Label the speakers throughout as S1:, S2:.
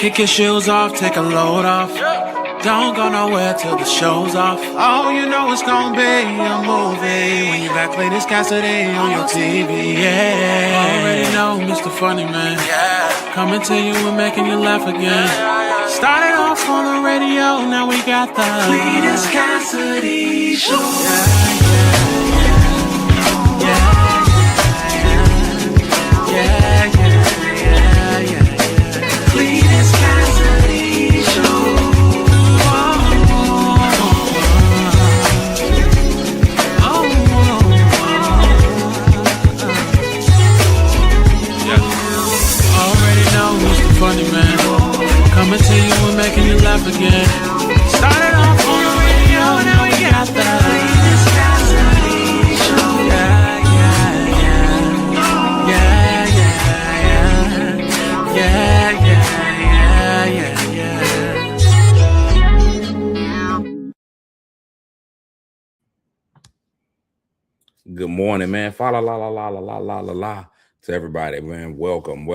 S1: Kick your shoes off, take a load off. Don't go nowhere till the show's off. Oh, you know it's gonna be a movie when you got Cletus Cassidy on your TV. Yeah, already know Mr. Funny Man. Coming to you and making you laugh again. Started off on the radio, now we got the Cletus Cassidy Show. Yeah. Cletus Cassidy Show. Already know Mr. Funny Man. Coming to you and making you laugh again. Started off on the radio, now we got the Cletus Cassidy Show. Yeah.
S2: Good morning, man. Fa la la la la la la la la la to everybody, man. Welcome.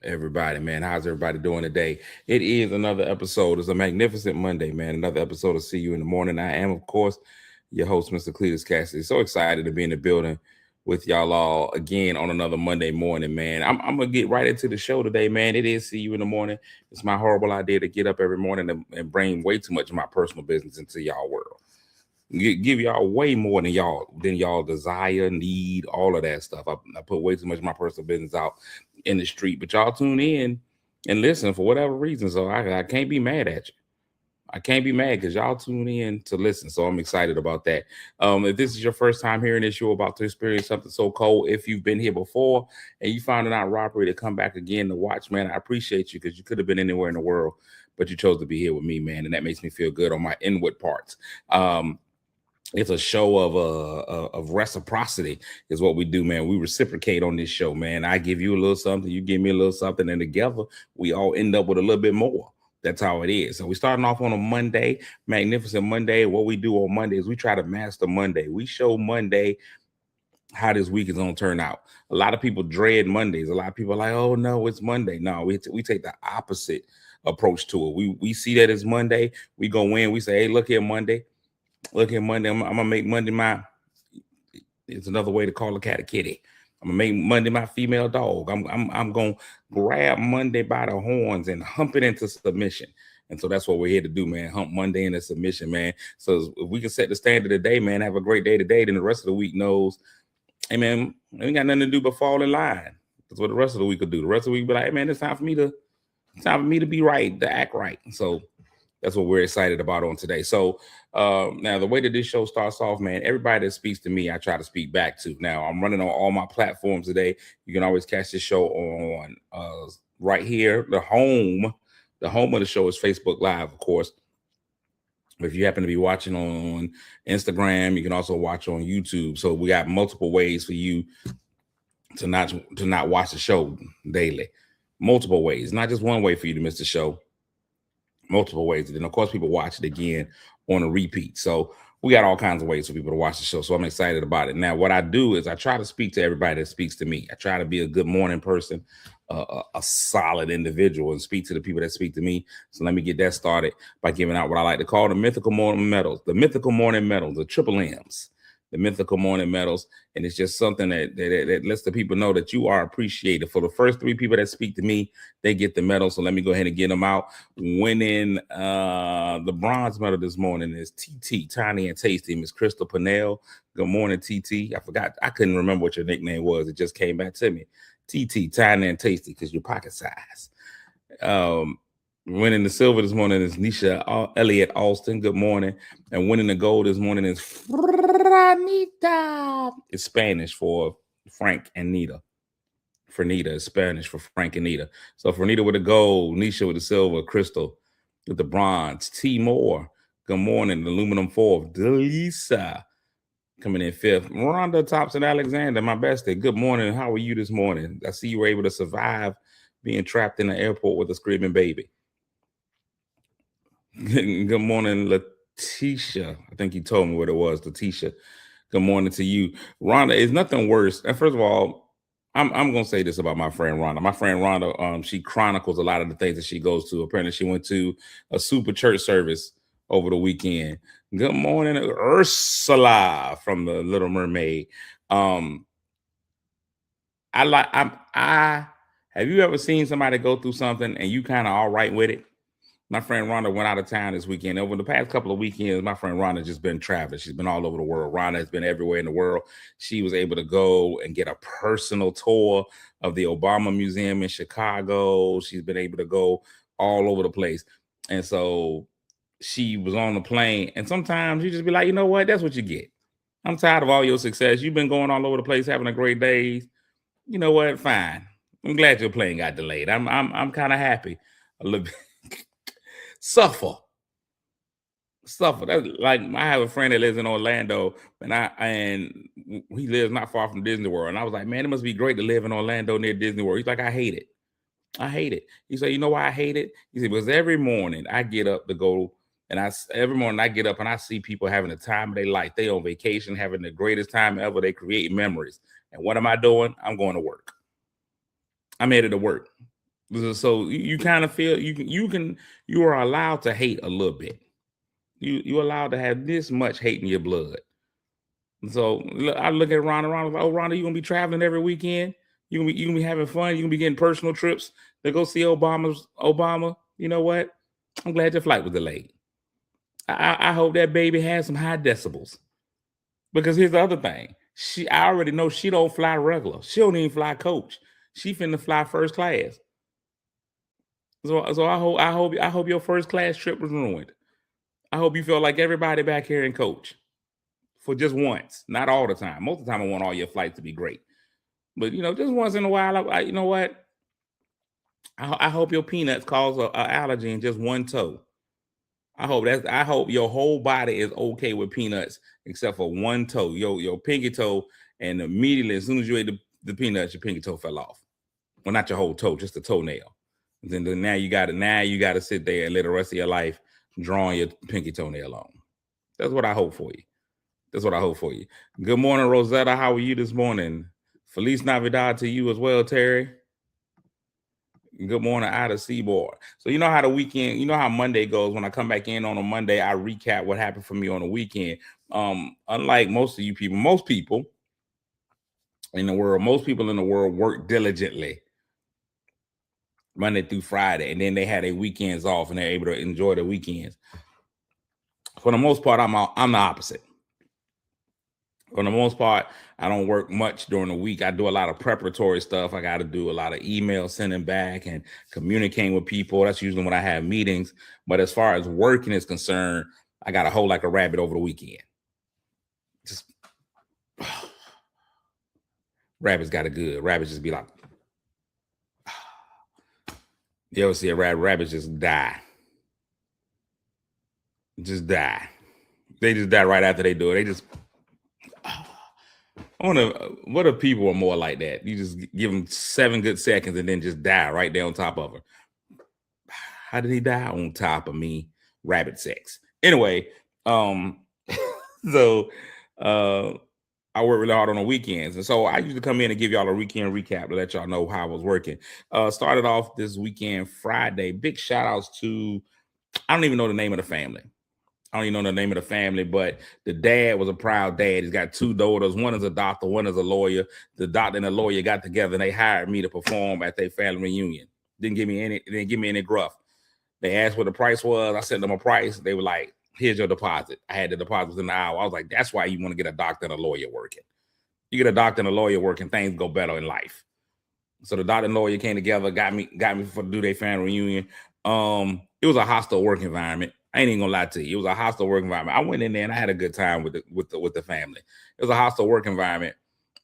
S2: Everybody, man. How's everybody doing today? It is another episode. It's a magnificent Monday, man. Another episode of See You in the Morning. I am, of course, your host, Mr. Cletus Cassidy. So excited to be in the building with y'all all again on another Monday morning, man. I'm going to get right into the show today, man. It is See You in the Morning. It's my horrible idea to get up every morning and bring way too much of my personal business into y'all world. Give y'all way more than y'all desire, need, all of that stuff. I put way too much of my personal business out in the street, but y'all tune in and listen for whatever reason. So I can't be mad at you. I can't be mad because y'all tune in to listen. So I'm excited about that. If this is your first time hearing this, you're about to experience something so cold. If you've been here before and you found it out robbery to come back again to watch, man, I appreciate you because you could have been anywhere in the world, but you chose to be here with me, man. And that makes me feel good on my inward parts. It's a show of reciprocity is what we do, man. We reciprocate on this show, man. I give you a little something, you give me a little something, and together we all end up with a little bit more. That's how it is. So we're starting off on a Monday, magnificent Monday. What we do on Monday is we try to master Monday. We show Monday how this week is going to turn out. A lot of people dread Mondays. A lot of people are like, oh, no, it's Monday. No, we take the opposite approach to it. We see that it's Monday. We go in. We say, hey, look here, Monday. Look here, Monday. I'm gonna make Monday it's another way to call a cat a kitty. I'm gonna make Monday my female dog. I'm gonna grab Monday by the horns and hump it into submission. And so that's what we're here to do, man. Hump Monday into submission, man. So if we can set the standard today, man, have a great day today, then the rest of the week knows, hey man, we ain't got nothing to do but fall in line. That's what the rest of the week will do. The rest of the week be like, hey man, it's time for me to be right, to act right. So that's what we're excited about on today. So now the way that this show starts off, man, everybody that speaks to me, I try to speak back to. Now I'm running on all my platforms today. You can always catch this show on right here. The home of the show is Facebook Live, of course. If you happen to be watching on Instagram, you can also watch on YouTube. So we got multiple ways for you to not watch the show daily. Multiple ways, not just one way for you to miss the show. Multiple ways. And then, of course, people watch it again on a repeat. So we got all kinds of ways for people to watch the show. So I'm excited about it. Now, what I do is I try to speak to everybody that speaks to me. I try to be a good morning person, a solid individual, and speak to the people that speak to me. So let me get that started by giving out what I like to call the mythical morning medals. The mythical morning medals, the triple M's. The mythical morning medals, and it's just something that lets the people know that you are appreciated. For the first 3 people that speak to me, they get the medal. So let me go ahead and get them out. Winning the bronze medal this morning is TT, Tiny and Tasty, Miss Crystal Pinnell. Good morning, TT. I couldn't remember what your nickname was. It just came back to me. TT, Tiny and Tasty, because you're pocket size. Winning the silver this morning is Nisha Elliott Alston. Good morning. And winning the gold this morning is Franita. It's Spanish for Frank and Nita. Franita is Spanish for Frank and Nita. So Franita with the gold, Nisha with the silver, Crystal with the bronze. T. Moore, good morning. Aluminum 4th. Delisa coming in 5th. Rhonda Thompson Alexander, my bestie. Good morning. How are you this morning? I see you were able to survive being trapped in the airport with a screaming baby. Good morning, Letitia. I think you told me what it was, Letitia. Good morning to you. Rhonda, is nothing worse. And first of all, I'm gonna say this about my friend Rhonda. My friend Rhonda, she chronicles a lot of the things that she goes to. Apparently, she went to a super church service over the weekend. Good morning, Ursula from the Little Mermaid. Um, I have you ever seen somebody go through something and you kind of all right with it? My friend Rhonda went out of town this weekend. Over the past couple of weekends, my friend Rhonda just been traveling. She's been all over the world. Rhonda has been everywhere in the world. She was able to go and get a personal tour of the Obama Museum in Chicago. She's been able to go all over the place. And so she was on the plane. And sometimes you just be like, you know what? That's what you get. I'm tired of all your success. You've been going all over the place, having a great day. You know what? Fine. I'm glad your plane got delayed. I'm kind of happy a little bit. Suffer. That's like I have a friend that lives in Orlando, and he lives not far from Disney World. And I was like, man, it must be great to live in Orlando near Disney World. He's like, I hate it. I hate it. He said, you know why I hate it? He said, because every morning I get up to go, and every morning I get up and I see people having the time of their life. They on vacation, having the greatest time ever. They create memories. And what am I doing? I'm going to work. I'm headed to work. So you kind of feel you are allowed to hate a little bit. You're allowed to have this much hate in your blood. So I look at Rhonda, like, oh, Rhonda, you gonna be traveling every weekend? You gonna be having fun? You gonna be getting personal trips to go see Obama? You know what? I'm glad your flight was delayed. I hope that baby has some high decibels. Because here's the other thing. I already know she don't fly regular. She don't even fly coach. She finna fly first class. So I hope your first class trip was ruined. I hope you feel like everybody back here in coach for just once, not all the time. Most of the time, I want all your flights to be great, but just once in a while, you know what? I hope your peanuts cause a allergy in just one toe. I hope your whole body is okay with peanuts except for one toe, your pinky toe, and immediately as soon as you ate the peanuts, your pinky toe fell off. Well, not your whole toe, just the toenail. Then now you got to sit there and live the rest of your life drawing your pinky toenail on. That's what I hope for you. That's what I hope for you. Good morning, Rosetta. How are you this morning? Feliz Navidad to you as well, Terry. Good morning, Ida Seaboard. So you know how the weekend, you know how Monday goes. When I come back in on a Monday, I recap what happened for me on the weekend. Unlike most of you people, most people in the world work diligently Monday through Friday, and then they had their weekends off and they're able to enjoy the weekends. For the most part, I'm the opposite. For the most part, I don't work much during the week. I do a lot of preparatory stuff. I got to do a lot of email sending back and communicating with people. That's usually when I have meetings. But as far as working is concerned, I got to hold like a rabbit over the weekend. Just rabbits got it good. Rabbits just be like, you ever see a rabbit just die? Just die. They just die right after they do it. They just, I wonder what if people are more like that? You just give them 7 good seconds and then just die right there on top of her. How did he die? On top of me? Rabbit sex. Anyway, so I work really hard on the weekends. And so I usually come in and give y'all a weekend recap to let y'all know how I was working. Started off this weekend, Friday. Big shout outs to, I don't even know the name of the family. I don't even know the name of the family, but the dad was a proud dad. He's got 2 daughters. One is a doctor, one is a lawyer. The doctor and the lawyer got together and they hired me to perform at their family reunion. Didn't give me any gruff. They asked what the price was. I sent them a price. They were like, here's your deposit. I had the deposit within an hour. I was like, that's why you want to get a doctor and a lawyer working. You get a doctor and a lawyer working, things go better in life. So the doctor and lawyer came together, got me for to do their family reunion. It was a hostile work environment. I ain't even gonna lie to you. It was a hostile work environment. I went in there and I had a good time with the family. It was a hostile work environment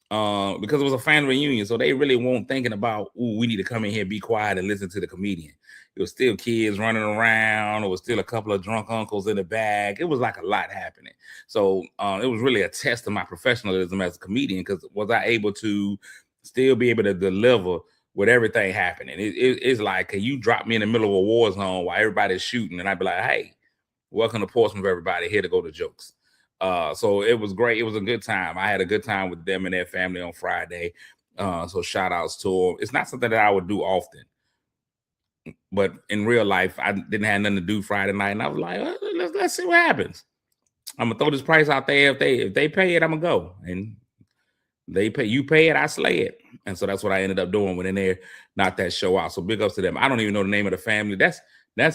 S2: because it was a family reunion. So they really weren't thinking about, we need to come in here, be quiet, and listen to the comedian. It was still kids running around. It was still a couple of drunk uncles in the back. It was like a lot happening. So it was really a test of my professionalism as a comedian, because was I able to still be able to deliver with everything happening? It's like, can you drop me in the middle of a war zone while everybody's shooting? And I'd be like, hey, welcome to Portsmouth, everybody. Here to go to jokes. So it was great. It was a good time. I had a good time with them and their family on Friday. So shout outs to him. It's not something that I would do often, but in real life, I didn't have nothing to do Friday night, and I was like, let's see what happens. I'm gonna throw this price out there. If they pay it, I'm gonna go. And you pay it, I slay it. And so that's what I ended up doing when in there, knocked that show out. So big ups to them. I don't even know the name of the family. That's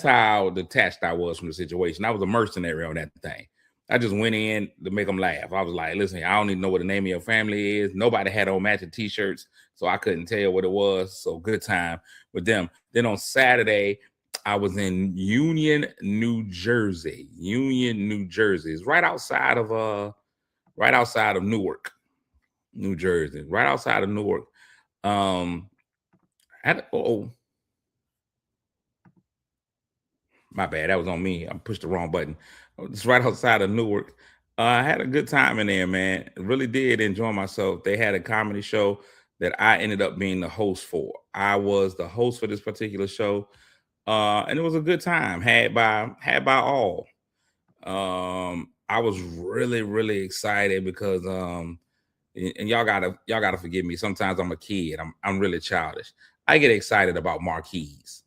S2: how detached I was from the situation. I was a mercenary on that thing. I just went in to make them laugh. I was like, listen, I don't even know what the name of your family is. Nobody had on matching t-shirts, so I couldn't tell what it was. So good time with them. Then on Saturday, I was in Union, New Jersey. Union, New Jersey. It's right outside of Newark, New Jersey. Right outside of Newark. My bad. That was on me. I pushed the wrong button. It's right outside of Newark. I had a good time in there, man. Really did enjoy myself. They had a comedy show that I ended up being the host for. I was the host for this particular show, and it was a good time. Had by all. I was really excited because and y'all gotta forgive me. Sometimes I'm a kid. I'm really childish. I get excited about marquees.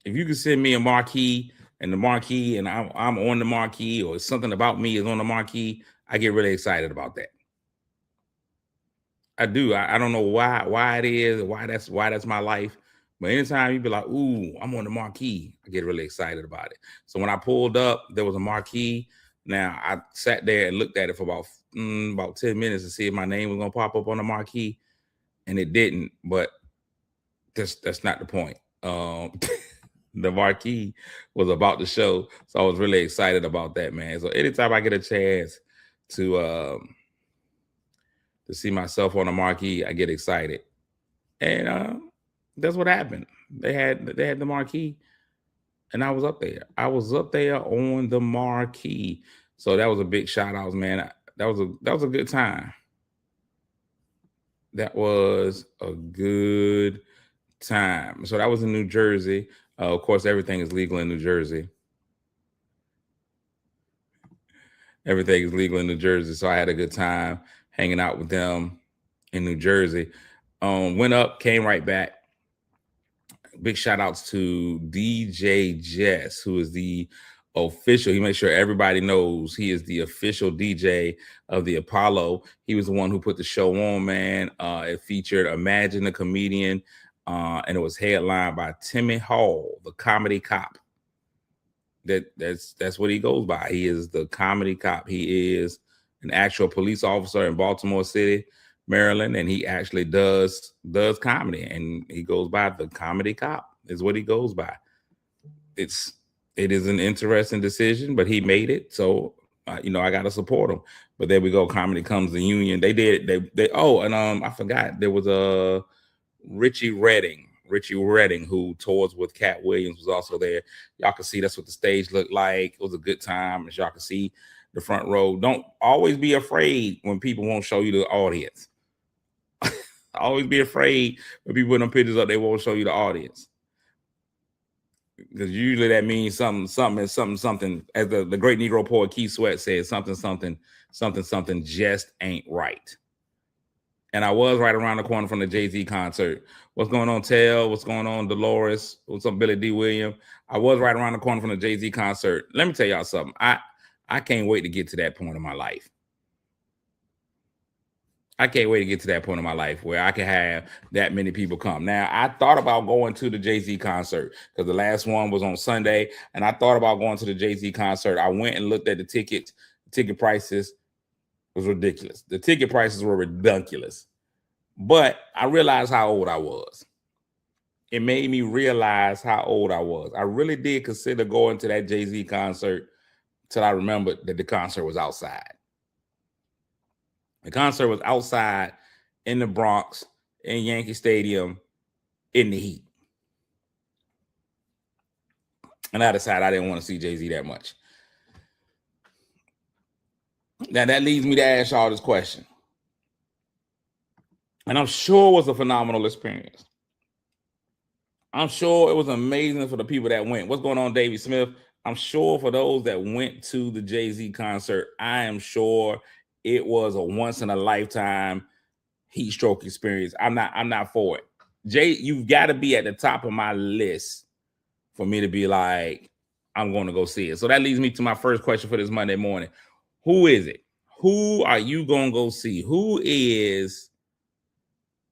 S2: If you can send me a marquee and I'm on the marquee, or something about me is on the marquee, I get really excited about that. I do. I don't know why it is, why that's my life. But anytime you be like, ooh, I'm on the marquee, I get really excited about it. So when I pulled up, there was a marquee. Now I sat there and looked at it for about 10 minutes to see if my name was gonna pop up on the marquee, and it didn't. But that's not the point. The marquee was about the show, so I was really excited about that, man. So anytime I get a chance to see myself on a marquee, I get excited, and that's what happened. They had the marquee, and I was up there. I was up there on the marquee, so that was a big shout out, man. That was a good time. That was a good time. So that was in New Jersey. Of course, everything is legal in New Jersey. Everything is legal in New Jersey. So I had a good time hanging out with them in New Jersey. Went up, came right back. Big shout outs to DJ Jess, who is the official. He makes sure everybody knows he is the official DJ of the Apollo. He was the one who put the show on, man. It featured Imagine the Comedian, and it was headlined by Timmy Hall, the comedy cop. That's what he goes by. He is the comedy cop. He is an actual police officer in Baltimore City, Maryland, and he actually does comedy, and he goes by the comedy cop is what he goes by. It is an interesting decision, but he made it, so I got to support him. But there we go. Comedy comes to Union. I forgot there was a Richie Redding, who tours with Cat Williams, was also there. Y'all can see that's what the stage looked like. It was a good time. As y'all can see, the front row. Don't always be afraid when people won't show you the audience. Always be afraid when people put them pictures up, they won't show you the audience. Because usually that means something, as the great Negro poet Keith Sweat said, something just ain't right. And I was right around the corner from the Jay-Z concert. What's going on, Tell? What's going on, Dolores? What's up, Billy D. Williams? I was right around the corner from the Jay-Z concert. Let me tell y'all something. I can't wait to get to that point in my life. I can't wait to get to that point in my life where I can have that many people come. Now, I thought about going to the Jay-Z concert because the last one was on Sunday, and I thought about going to the Jay-Z concert. I went and looked at the tickets. The ticket prices was ridiculous. The ticket prices were ridiculous. But I realized how old I was. It made me realize how old I was. I really did consider going to that Jay-Z concert till I remembered that the concert was outside. The concert was outside in the Bronx, in Yankee Stadium, in the heat. And I decided I didn't want to see Jay-Z that much. Now, that leads me to ask y'all this question. And I'm sure it was a phenomenal experience. I'm sure it was amazing for the people that went. What's going on, Davey Smith? I'm sure for those that went to the Jay-Z concert, I am sure it was a once-in-a-lifetime heat stroke experience. I'm not for it. Jay, you've got to be at the top of my list for me to be like, I'm going to go see it. So that leads me to my first question for this Monday morning. Who is it? Who are you going to go see? Who is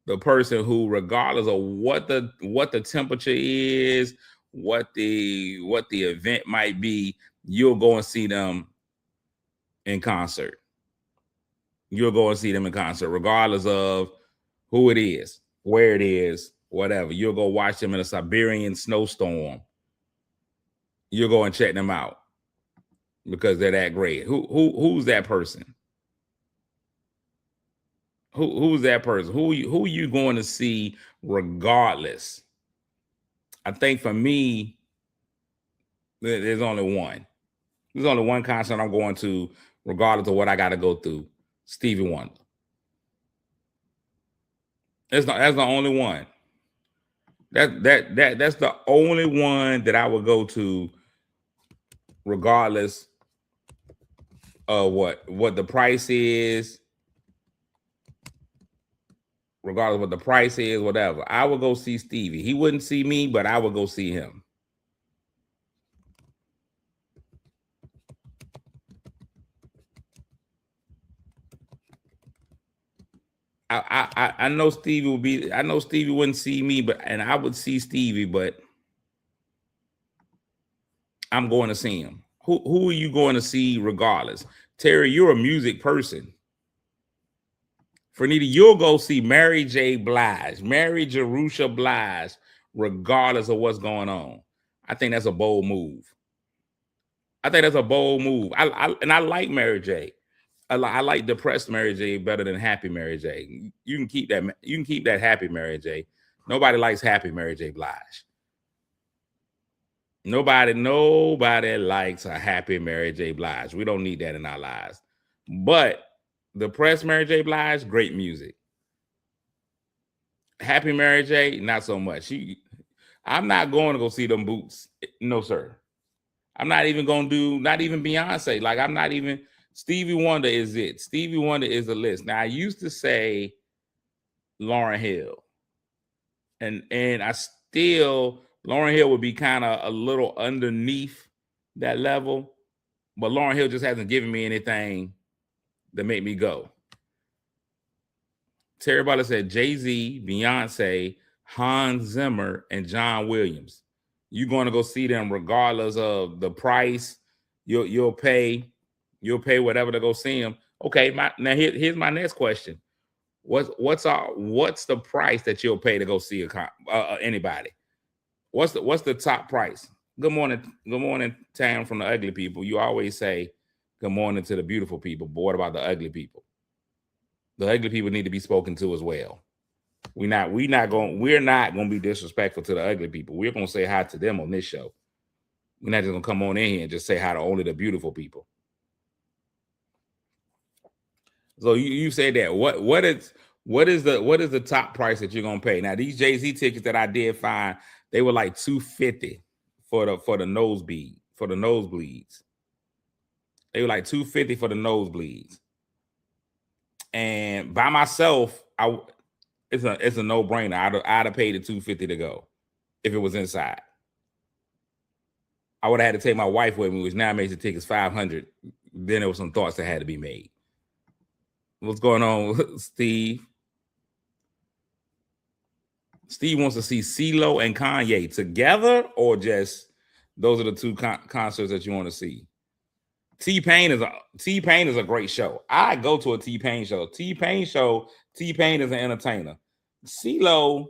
S2: the person who, regardless of what the temperature is, what the event might be, you'll go and see them in concert? You'll go and see them in concert, regardless of who it is, where it is, whatever. You'll go watch them in a Siberian snowstorm. You'll go and check them out because they're that great. Who's that person? Who's that person? Who are you going to see regardless? I think for me, there's only one. There's only one concert I'm going to, regardless of what I got to go through. Stevie Wonder. That's the only one. That's the only one that I would go to, regardless of what the price is. Regardless of what the price is, whatever. I would go see Stevie. He wouldn't see me, but I would go see him. I know Stevie would be. I know Stevie wouldn't see me, and I would see Stevie, but I'm going to see him. Who are you going to see regardless? Terry, you're a music person. Fernita, you'll go see Mary J. Blige, Mary Jerusha Blige, regardless of what's going on. I think that's a bold move. I like Mary J. I like depressed Mary J. better than happy Mary J. You can keep that. You can keep that happy Mary J. Nobody likes happy Mary J. Blige. Nobody likes a happy Mary J. Blige. We don't need that in our lives. But depressed Mary J. Blige, great music. Happy Mary J., not so much. I'm not going to go see them boots. No, sir. I'm not even going to do, not even Beyonce. Like, I'm not even, Stevie Wonder is it. Stevie Wonder is the list. Now, I used to say Lauryn Hill. And I still, Lauryn Hill would be kind of a little underneath that level. But Lauryn Hill just hasn't given me anything that made me go. Terry Butler said Jay-Z, Beyonce, Hans Zimmer, and John Williams. You're going to go see them regardless of the price. You'll pay whatever to go see them. Okay, now here's my next question. What's the price that you'll pay to go see anybody? What's the top price? Good morning, Tam from the Ugly People. You always say good morning to the beautiful people, but what about the ugly people? The ugly people need to be spoken to as well. We're not going to be disrespectful to the ugly people. We're going to say hi to them on this show. We're not just going to come on in here and just say hi to only the beautiful people. So you said that. What is the top price that you're going to pay? Now, these Jay-Z tickets that I did find, they were like $250 for the nosebleeds. They were like $250 for the nosebleeds. And by myself, it's a no-brainer. I'd have paid the $250 to go if it was inside. I would have had to take my wife with me, which now makes the tickets $500. Then there were some thoughts that had to be made. What's going on, Steve? Steve wants to see CeeLo and Kanye together, or just those are the two concerts that you want to see. T-Pain is a great show. I go to a T-Pain show. T-Pain is an entertainer. CeeLo,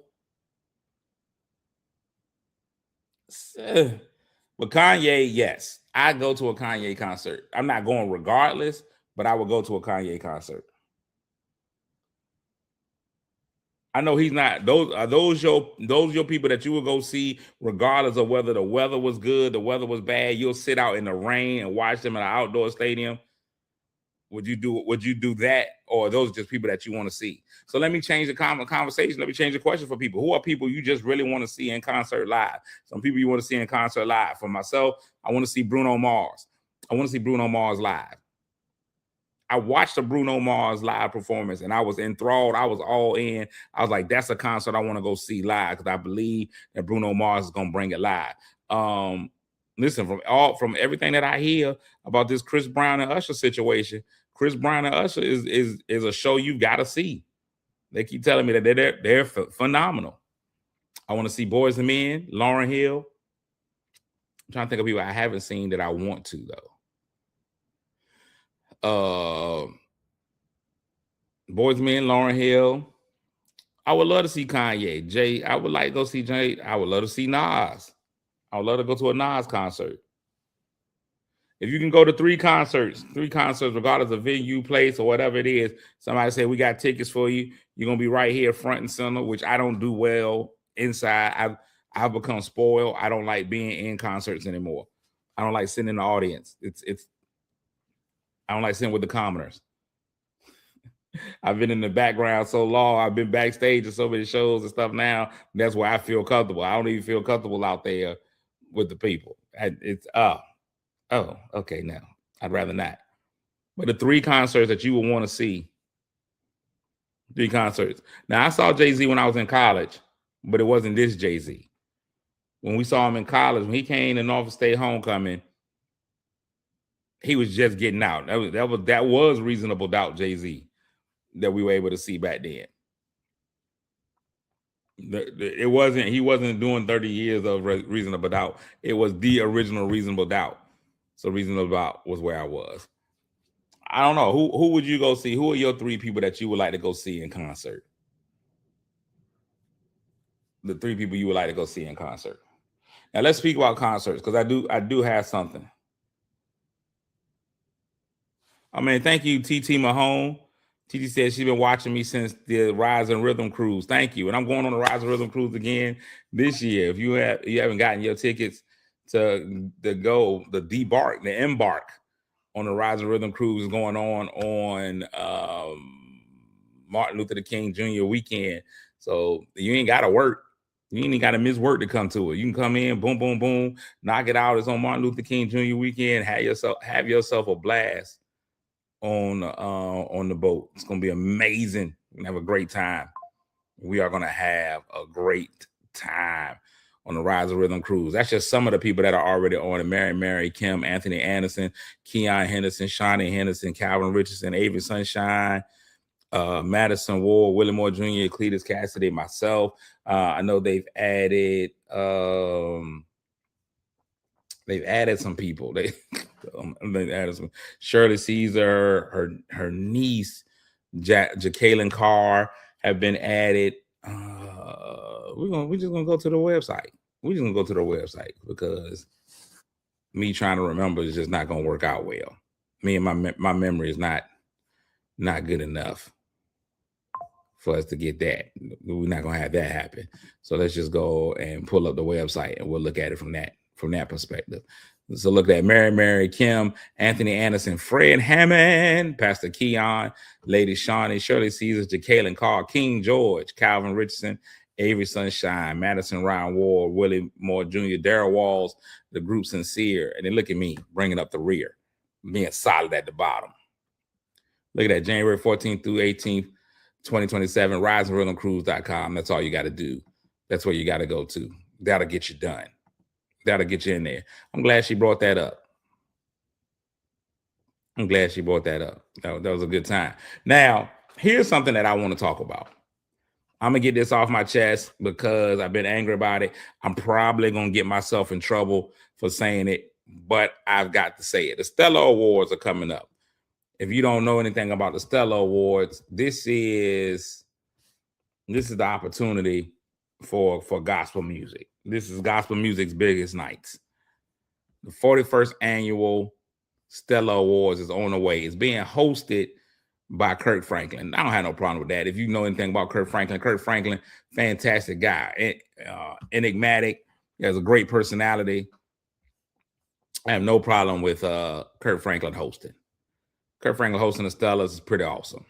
S2: but Kanye, yes. I go to a Kanye concert. I'm not going regardless, but I would go to a Kanye concert. I know he's not. Those your people that you will go see regardless of whether the weather was good, the weather was bad. You'll sit out in the rain and watch them in an outdoor stadium. Would you do that, or are those just people that you want to see? So let me change the conversation. Let me change the question for people. Who are people you just really want to see in concert live? Some people you want to see in concert live. For myself, I want to see Bruno Mars. I want to see Bruno Mars live. I watched the Bruno Mars live performance and I was enthralled. I was all in. I was like, that's a concert I want to go see live because I believe that Bruno Mars is gonna bring it live. Listen, from everything that I hear about this Chris Brown and Usher situation, Chris Brown and Usher is a show you got to see. They keep telling me that they're phenomenal. I want to see Boys and Men, Lauryn Hill. I'm trying to think of people I haven't seen that I want to though. Boys and Men, Lauryn Hill. I would love to see Kanye. Jay, I would like to go see Jay. I would love to see Nas. I would love to go to a Nas concert. If you can go to three concerts, regardless of venue, place, or whatever it is, somebody say, we got tickets for you. You're going to be right here front and center, which I don't do well inside. I've become spoiled. I don't like being in concerts anymore. I don't like sitting in the audience. I don't like sitting with the commoners. I've been in the background so long. I've been backstage at so many shows and stuff now. That's where I feel comfortable. I don't even feel comfortable out there with the people. Oh, okay, now. I'd rather not. But the three concerts that you would want to see, three concerts. Now, I saw Jay-Z when I was in college, but it wasn't this Jay-Z. When we saw him in college, when he came to Norfolk State Homecoming, he was just getting out. That was Reasonable Doubt Jay-Z that we were able to see back then. He wasn't doing 30 years of Reasonable Doubt. It was the original Reasonable Doubt. So Reasonable Doubt was where I was. I don't know. Who would you go see? Who are your three people that you would like to go see in concert? The three people you would like to go see in concert. Now let's speak about concerts because I do have something. I mean, thank you, TT Mahone. TT said she's been watching me since the Rise and Rhythm Cruise. Thank you. And I'm going on the Rise and Rhythm Cruise again this year. If you haven't gotten your tickets to embark on the Rise and Rhythm Cruise is going on Martin Luther King Jr. weekend. So you ain't got to work. You ain't got to miss work to come to it. You can come in, boom, boom, boom, knock it out. It's on Martin Luther King Jr. weekend. Have yourself a blast on the boat. It's gonna be amazing. We're gonna have a great time. We are gonna have a great time on the Rise of Rhythm Cruise. That's just some of the people that are already on it. Mary, Kim, Anthony Anderson, Keon Henderson, Shawnee Henderson, Calvin Richardson, Avery Sunshine, Madison Ward, Willie Moore Jr., Cletus Cassidy, myself. I know they've added some people. They added some Shirley Caesar, her niece, Jacqueline Carr have been added. We're just gonna go to the website. We're just gonna go to the website because me trying to remember is just not gonna work out well. Me and my memory is not good enough for us to get that. We're not gonna have that happen. So let's just go and pull up the website and we'll look at it from that perspective. So look at Mary, Kim, Anthony Anderson, Fred Hammond, Pastor Keon, Lady Shawnee, Shirley Caesar, Jacqueline Carr, King George, Calvin Richardson, Avery Sunshine, Madison Ryan Ward, Willie Moore Jr., Darrell Walls, the group Sincere. And then look at me bringing up the rear, being solid at the bottom. Look at that, January 14th through 18th, 2027, riseandrhythmcruise.com. That's all you got to do. That's where you got to go to. That'll get you done. That'll get you in there. I'm glad she brought that up. That was a good time. Now, here's something that I want to talk about. I'm going to get this off my chest because I've been angry about it. I'm probably going to get myself in trouble for saying it, but I've got to say it. The Stellar Awards are coming up. If you don't know anything about the Stellar Awards, this is the opportunity for gospel music. This is gospel music's biggest nights. The 41st annual Stellar Awards is on the way. It's being hosted by Kirk Franklin. I don't have no problem with that. If you know anything about Kirk Franklin, fantastic guy, enigmatic. He has a great personality. I have no problem with Kirk Franklin hosting. Kirk Franklin hosting the Stellars is pretty awesome.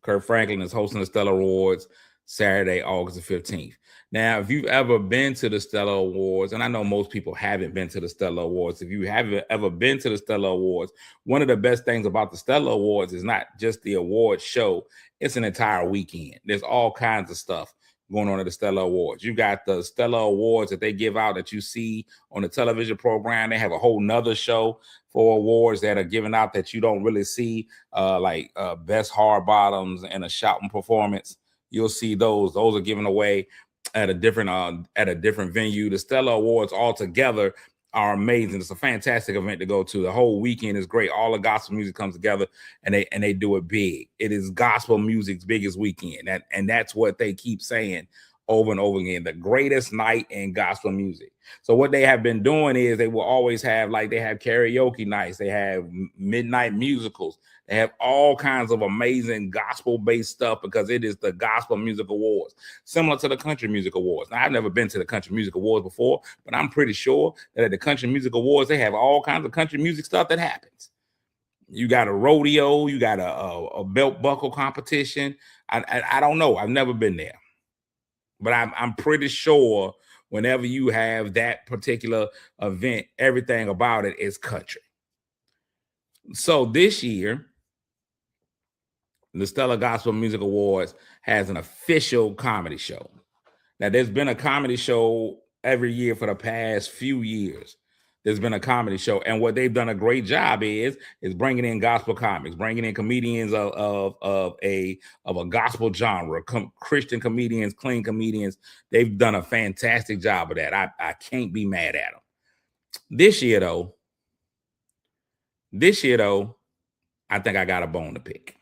S2: Kirk Franklin is hosting the Stellar Awards. Saturday, August the 15th. Now, if you've ever been to the Stellar Awards, and I know most people haven't been to the Stellar Awards, if you haven't ever been to the Stellar Awards, one of the best things about the Stellar Awards is not just the award show, it's an entire weekend. There's all kinds of stuff going on at the Stellar Awards. You got the Stellar Awards that they give out that you see on the television program. They have a whole nother show for awards that are given out that you don't really see, like best hard bottoms and a shouting performance. You'll see those are given away at a different venue. The Stellar Awards altogether are amazing. It's a fantastic event to go to. The whole weekend is great. All the gospel music comes together and they do it big. It is gospel music's biggest weekend. And that's what they keep saying over and over again, the greatest night in gospel music. So what they have been doing is they will always have, like, they have karaoke nights, they have midnight musicals, they have all kinds of amazing gospel-based stuff because it is the Gospel Music Awards, similar to the Country Music Awards. Now, I've never been to the Country Music Awards before, but I'm pretty sure that at the Country Music Awards, they have all kinds of country music stuff that happens. You got a rodeo, you got a belt buckle competition. I don't know. I've never been there. But I'm pretty sure whenever you have that particular event, everything about it is country. So this year, the Stellar Gospel Music Awards has an official comedy show. Now, there's been a comedy show every year for the past few years. There's been a comedy show, and what they've done a great job is bringing in gospel comics, bringing in comedians of a gospel genre, Christian comedians, clean comedians. They've done a fantastic job of that. I can't be mad at them. This year though, I think I got a bone to pick.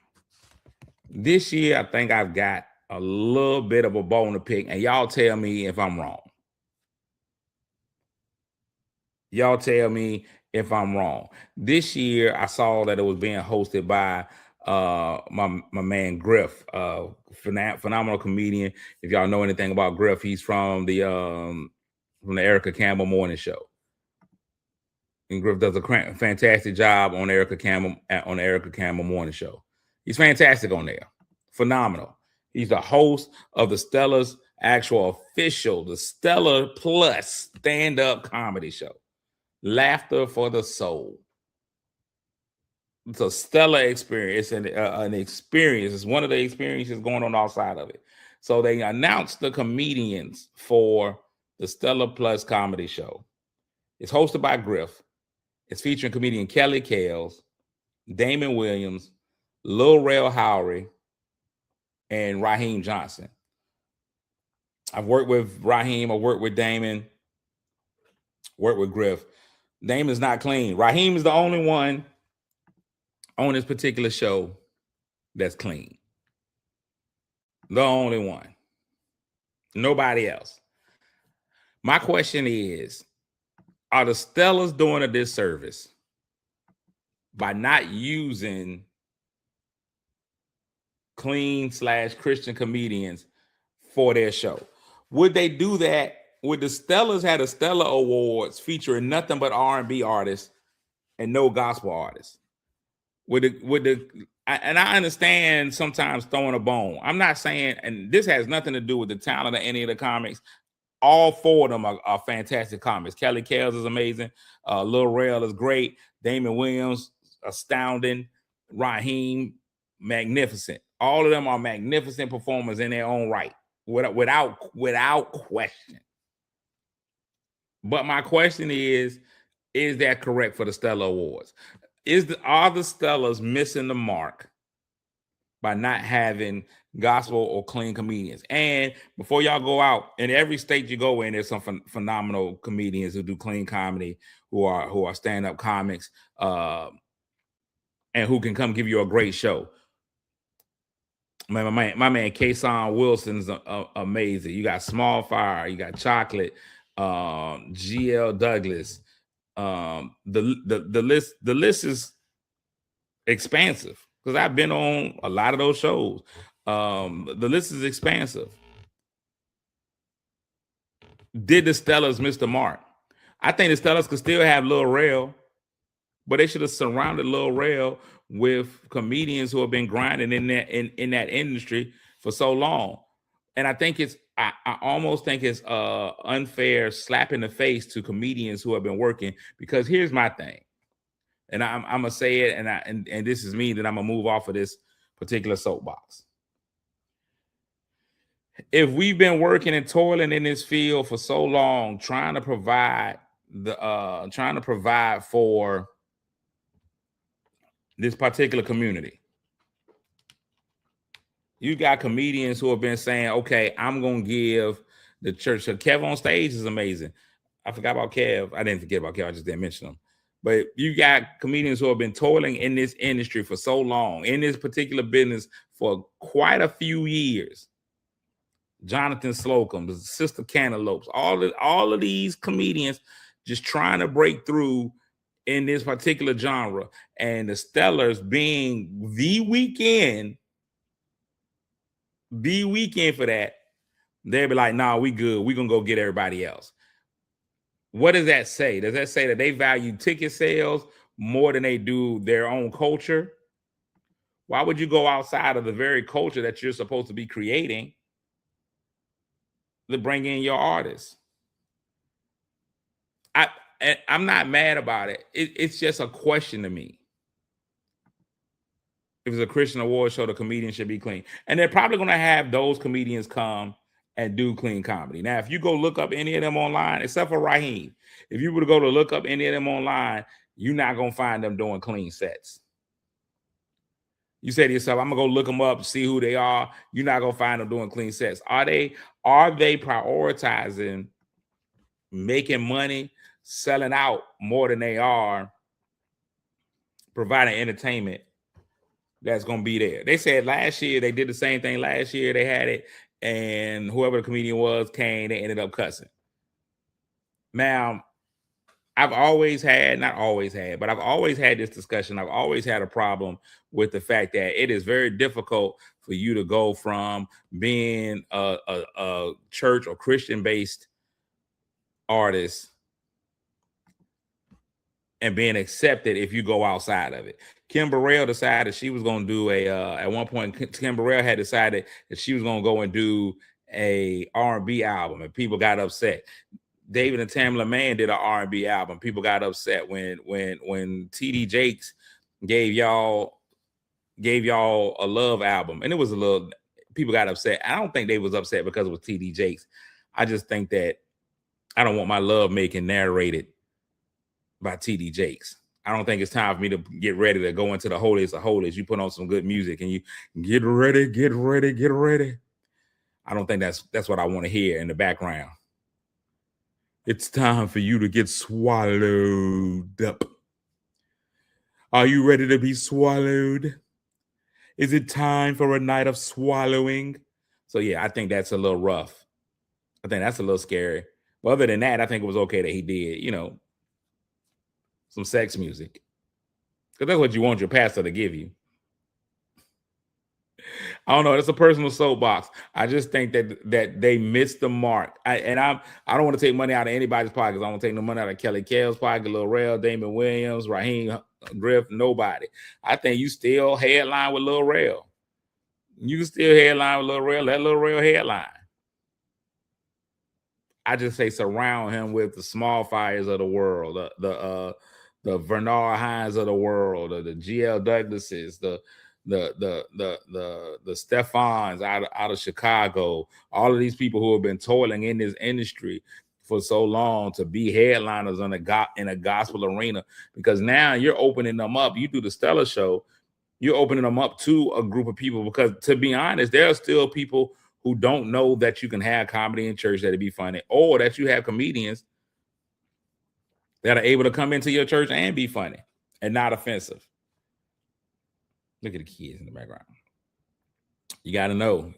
S2: This year, I think I've got a little bit of a bone to pick, and y'all tell me if I'm wrong. Y'all tell me if I'm wrong. This year, I saw that it was being hosted by my man Griff, phenomenal comedian. If y'all know anything about Griff, he's from the Erica Campbell Morning Show. And Griff does a fantastic job on Erica Campbell Morning Show. He's fantastic on there. Phenomenal. He's the host of the Stellar's actual official, the Stellar Plus stand-up comedy show. Laughter for the Soul. It's a stellar experience, and an experience. It's one of the experiences going on outside of it. So they announced the comedians for the Stellar Plus comedy show. It's hosted by Griff. It's featuring comedian Kelly Kales, Damon Williams, Lil Rel Howery, and Raheem Johnson. I've worked with Raheem. I've worked with Damon. Worked with Griff. Damon's not clean. Raheem is the only one on this particular show that's clean. The only one. Nobody else. My question is, are the Stellars doing a disservice by not using clean / Christian comedians for their show? Would they do that? Would the Stellars have the Stellar Awards featuring nothing but R&B artists and no gospel artists? And I understand sometimes throwing a bone. I'm not saying, and this has nothing to do with the talent of any of the comics. All four of them are fantastic comics. Kelly Kales is amazing. Lil Rel is great. Damon Williams, astounding. Raheem, magnificent. All of them are magnificent performers in their own right, without question. But my question is that correct for the Stellar Awards? Are the Stellars missing the mark by not having gospel or clean comedians? And before y'all go out, in every state you go in, there's some phenomenal comedians who do clean comedy, who are stand-up comics, and who can come give you a great show. My man Kason Wilson's amazing. You got Small Fire, you got Chocolate, GL Douglas. The list is expansive because I've been on a lot of those shows. The list is expansive. Did the Stellars miss the mark? I think the Stellars could still have Lil Rel, but they should have surrounded Lil Rel with comedians who have been grinding in that industry for so long. And I think I almost think it's unfair slap in the face to comedians who have been working, because here's my thing. And I'm gonna say it, and this is me, that I'm gonna move off of this particular soapbox. If we've been working and toiling in this field for so long, trying to provide for this particular community, you got comedians who have been saying, okay, I'm gonna give the church. So Kev on stage is amazing. I forgot about Kev. I didn't forget about Kev. I just didn't mention him. But you got comedians who have been toiling in this industry for so long, in this particular business for quite a few years. Jonathan Slocum, the Sister Cantaloupes, all of these comedians just trying to break through in this particular genre. And the Stellars being the weekend for that, they'll be like, nah, we good. We're going to go get everybody else. What does that say? Does that say that they value ticket sales more than they do their own culture? Why would you go outside of the very culture that you're supposed to be creating to bring in your artists? I'm not mad about it. It's just a question to me. If it's a Christian award show, the comedian should be clean. And they're probably going to have those comedians come and do clean comedy. Now, if you go look up any of them online, except for Raheem, if you were to go to look up any of them online, you're not going to find them doing clean sets. You say to yourself, I'm going to go look them up, see who they are. You're not going to find them doing clean sets. Are they prioritizing making money, selling out more than they are providing entertainment that's going to be there? They said last year, they did the same thing last year. They had it, and whoever the comedian was came, they ended up cussing. Now, I've always had this discussion. I've always had a problem with the fact that it is very difficult for you to go from being a church or Christian-based artist and being accepted if you go outside of it. Kim Burrell decided she was going to do at one point, Kim Burrell had decided that she was going to go and do a R&B album, and people got upset. David and Tamla Mann did an R&B album. People got upset when TD Jakes gave y'all a love album, and it was a little, people got upset. I don't think they was upset because it was TD Jakes. I just think that I don't want my love making narrated by TD Jakes. I don't think it's time for me to get ready to go into the holiest of holies. You put on some good music and you get ready. I don't think that's what I want to hear in the background. It's time for you to get swallowed up. Are you ready to be swallowed? Is it time for a night of swallowing? So yeah, I think that's a little rough. I think that's a little scary. But other than that, I think it was okay that he did, some sex music. Because that's what you want your pastor to give you. I don't know. That's a personal soapbox. I just think that they missed the mark. I don't want to take money out of anybody's pockets. I don't want to take no money out of Kelly Kell's pocket, Lil Rel, Damon Williams, Raheem Griff, nobody. I think you still headline with Lil Rel. You can still headline with Lil Rel. Let Lil Rel headline. I just say surround him with the Small Fires of the world, the Bernard Hines of the world, or the GL Douglases, the Stephans out of Chicago, all of these people who have been toiling in this industry for so long to be headliners in a gospel arena, because now you're opening them up. You do the Stellar Show, you're opening them up to a group of people, because to be honest, there are still people who don't know that you can have comedy in church that'd be funny, or that you have comedians that are able to come into your church and be funny and not offensive. Look at the kids in the background. You got to know.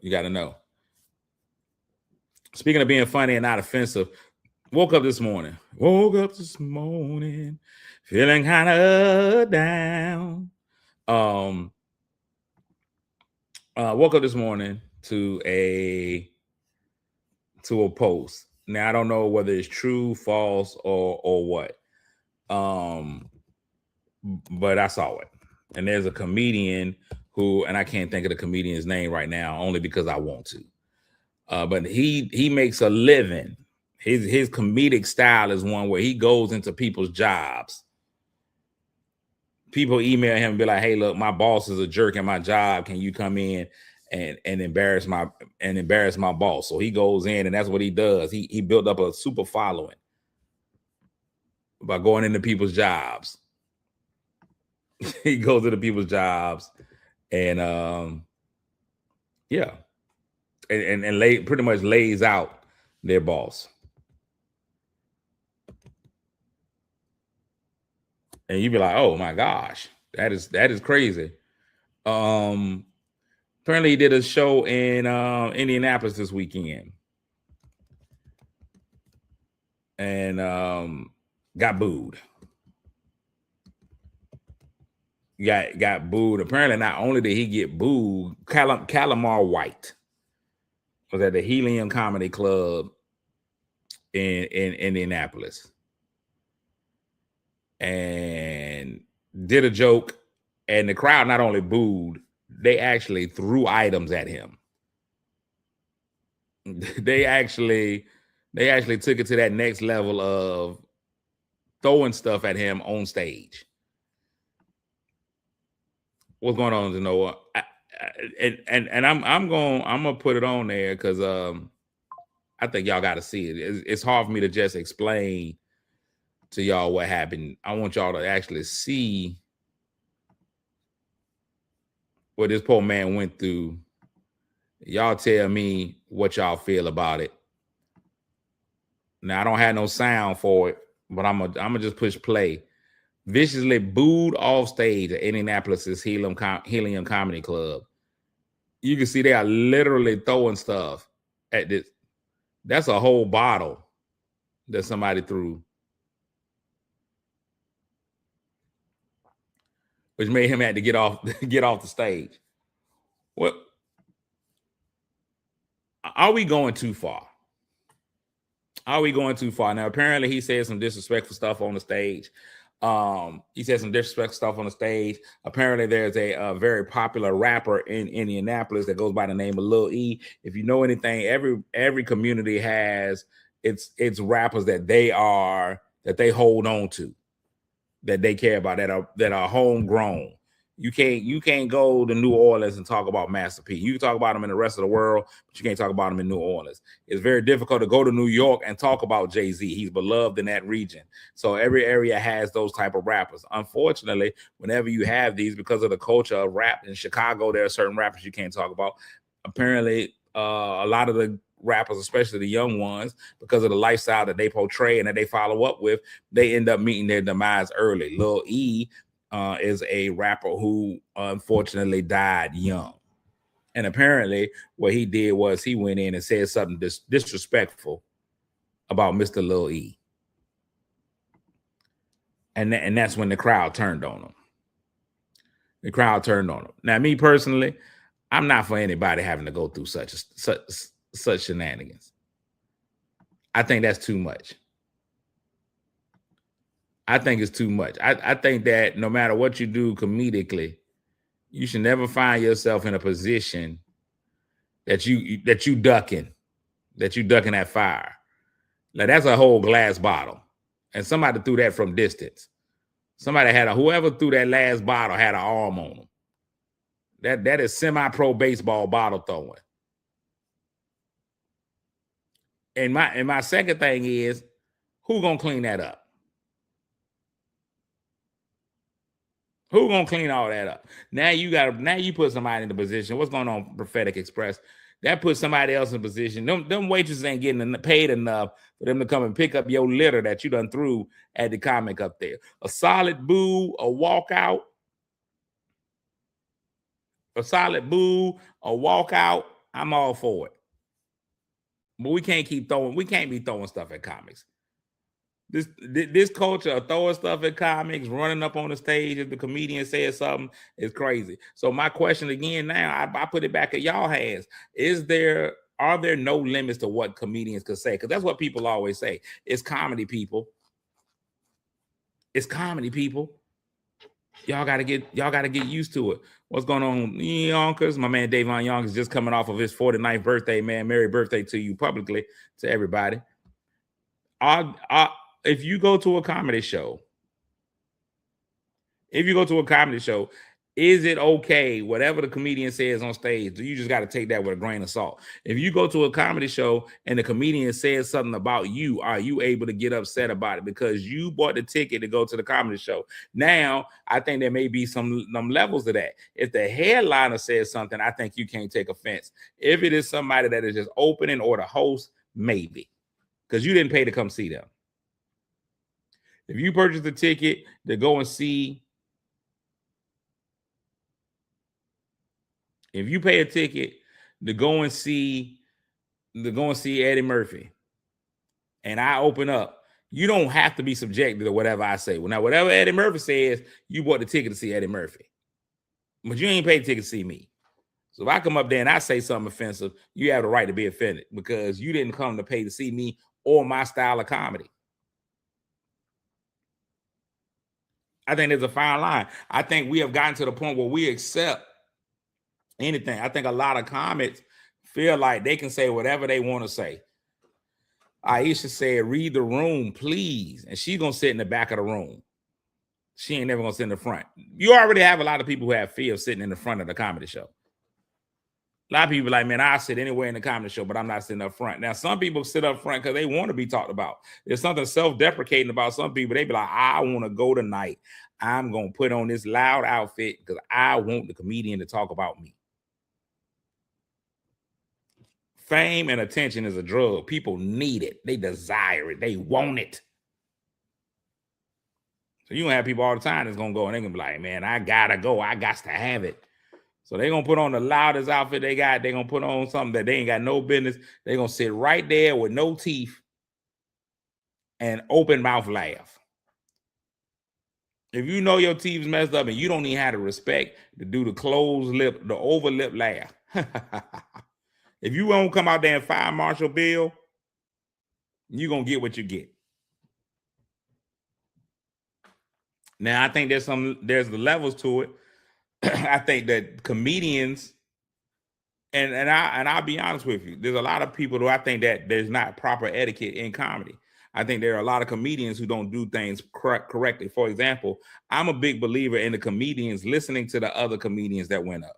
S2: Speaking of being funny and not offensive, woke up this morning feeling kind of down. Woke up this morning to a post. Now, I don't know whether it's true, false, or what. But I saw it. And there's a comedian who, and I can't think of the comedian's name right now, only because I want to. But he makes a living. His comedic style is one where he goes into people's jobs. People email him and be like, "Hey, look, my boss is a jerk in my job. Can you come in and embarrass my boss?" So he goes in, and that's what he does. He built up a super following by going into people's jobs. He goes into people's jobs, and yeah, and pretty much lays out their boss. And you'd be like, "Oh my gosh, that is crazy." Apparently he did a show in Indianapolis this weekend, and got booed. Got booed. Apparently, not only did he get booed, Calamar White was at the Helium Comedy Club in Indianapolis and did a joke, and the crowd not only booed, they actually threw items at him. They actually took it to that next level of throwing stuff at him on stage. What's going on, Genoa? And I'm gonna put it on there because I think y'all got to see it. It's hard for me to just explain to y'all what happened. I want y'all to actually see what this poor man went through. Y'all tell me what y'all feel about it. Now I don't have no sound for it, but I'm gonna just push play. Viciously booed off stage at Indianapolis's Helium Comedy Club. You can see they are literally throwing stuff at this. That's a whole bottle that somebody threw, which made him have to get off the stage. What? Are we going too far? Are we going too far? Now, apparently he said some disrespectful stuff on the stage. He said some disrespectful stuff on the stage. Apparently there's a very popular rapper in Indianapolis that goes by the name of Lil E. If you know anything, every community has its rappers that they hold on to, that they care about, that are homegrown. You can't go to New Orleans and talk about Master P. You can talk about him in the rest of the world, but you can't talk about him in New Orleans. It's very difficult to go to New York and talk about Jay-Z. He's beloved in that region. So every area has those type of rappers. Unfortunately, whenever you have these, because of the culture of rap in Chicago, there are certain rappers you can't talk about. Apparently, a lot of the rappers, especially the young ones, because of the lifestyle that they portray and that they follow up with, they end up meeting their demise early. Lil E is a rapper who unfortunately died young. And apparently what he did was he went in and said something disrespectful about Mr. Lil E. And that's when the crowd turned on him. The crowd turned on him. Now, me personally, I'm not for anybody having to go through such shenanigans. I think that's too much. I think it's too much. I think that no matter what you do comedically, you should never find yourself in a position that you ducking that fire. Like, that's a whole glass bottle, and somebody threw that from distance. Whoever threw that last bottle had an arm on them. That is semi-pro baseball bottle throwing. And my second thing is, who gonna clean that up? Who gonna clean all that up? Now you put somebody in the position. What's going on, Prophetic Express? That puts somebody else in position. Them waitresses ain't getting paid enough for them to come and pick up your litter that you done threw at the comic up there. A solid boo, a walkout. A solid boo, a walkout. I'm all for it. But we can't be throwing stuff at comics. This culture of throwing stuff at comics, running up on the stage if the comedian says something, is crazy. So my question again now, I put it back at y'all hands. Are there no limits to what comedians could say? Because that's what people always say. It's comedy, people. It's comedy, people. Y'all gotta get used to it. What's going on, Yonkers? My man Davon Yonkers just coming off of his 49th birthday, man. Merry birthday to you publicly, to everybody. If you go to a comedy show, is it okay, whatever the comedian says on stage, you just got to take that with a grain of salt? If you go to a comedy show and the comedian says something about you, are you able to get upset about it because you bought the ticket to go to the comedy show? Now, I think there may be some levels of that. If the headliner says something, I think you can't take offense. If it is somebody that is just opening or the host, maybe, because you didn't pay to come see them. If you purchased a ticket to go and see, if you pay a ticket to go and see Eddie Murphy, and I open up, you don't have to be subjected to whatever I say. Well, now, whatever Eddie Murphy says, you bought the ticket to see Eddie Murphy, but you ain't paid the ticket to see me. So if I come up there and I say something offensive, you have the right to be offended because you didn't come to pay to see me or my style of comedy. I think there's a fine line. I think we have gotten to the point where we accept anything. I think a lot of comics feel like they can say whatever they want to say. Aisha said, read the room, please. And she's going to sit in the back of the room. She ain't never going to sit in the front. You already have a lot of people who have fear of sitting in the front of the comedy show. A lot of people are like, man, I sit anywhere in the comedy show, but I'm not sitting up front. Now, some people sit up front because they want to be talked about. There's something self-deprecating about some people. They be like, I want to go tonight. I'm going to put on this loud outfit because I want the comedian to talk about me. Fame and attention is a drug. People need it. They desire it. They want it. So you gonna have people all the time that's gonna go and they're gonna be like, man, I gotta go. I got to have it. So they're gonna put on the loudest outfit they got. They're gonna put on something that they ain't got no business. They're gonna sit right there with no teeth and open mouth laugh. If you know your teeth's messed up and you don't even have the respect to do the closed lip, the over lip laugh. If you won't come out there and fire Marshall Bill, you're going to get what you get. Now, I think there's the levels to it. I think that comedians, and I'll be honest with you, there's a lot of people who I think that there's not proper etiquette in comedy. I think there are a lot of comedians who don't do things correctly. For example, I'm a big believer in the comedians listening to the other comedians that went up.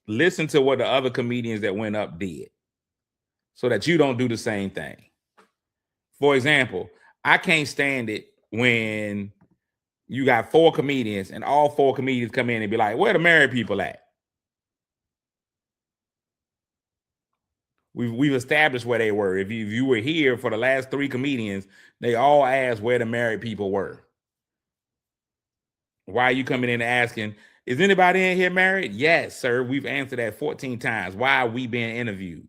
S2: Listen to what the other comedians that went up did so that you don't do the same thing. For example, I can't stand it when you got 4 comedians and all 4 comedians come in and be like, where the married people at? We've established where they were. If you were here for the last 3 comedians, they all asked where the married people were. Why are you coming in and asking, is anybody in here married? Yes, sir. We've answered that 14 times. Why are we being interviewed?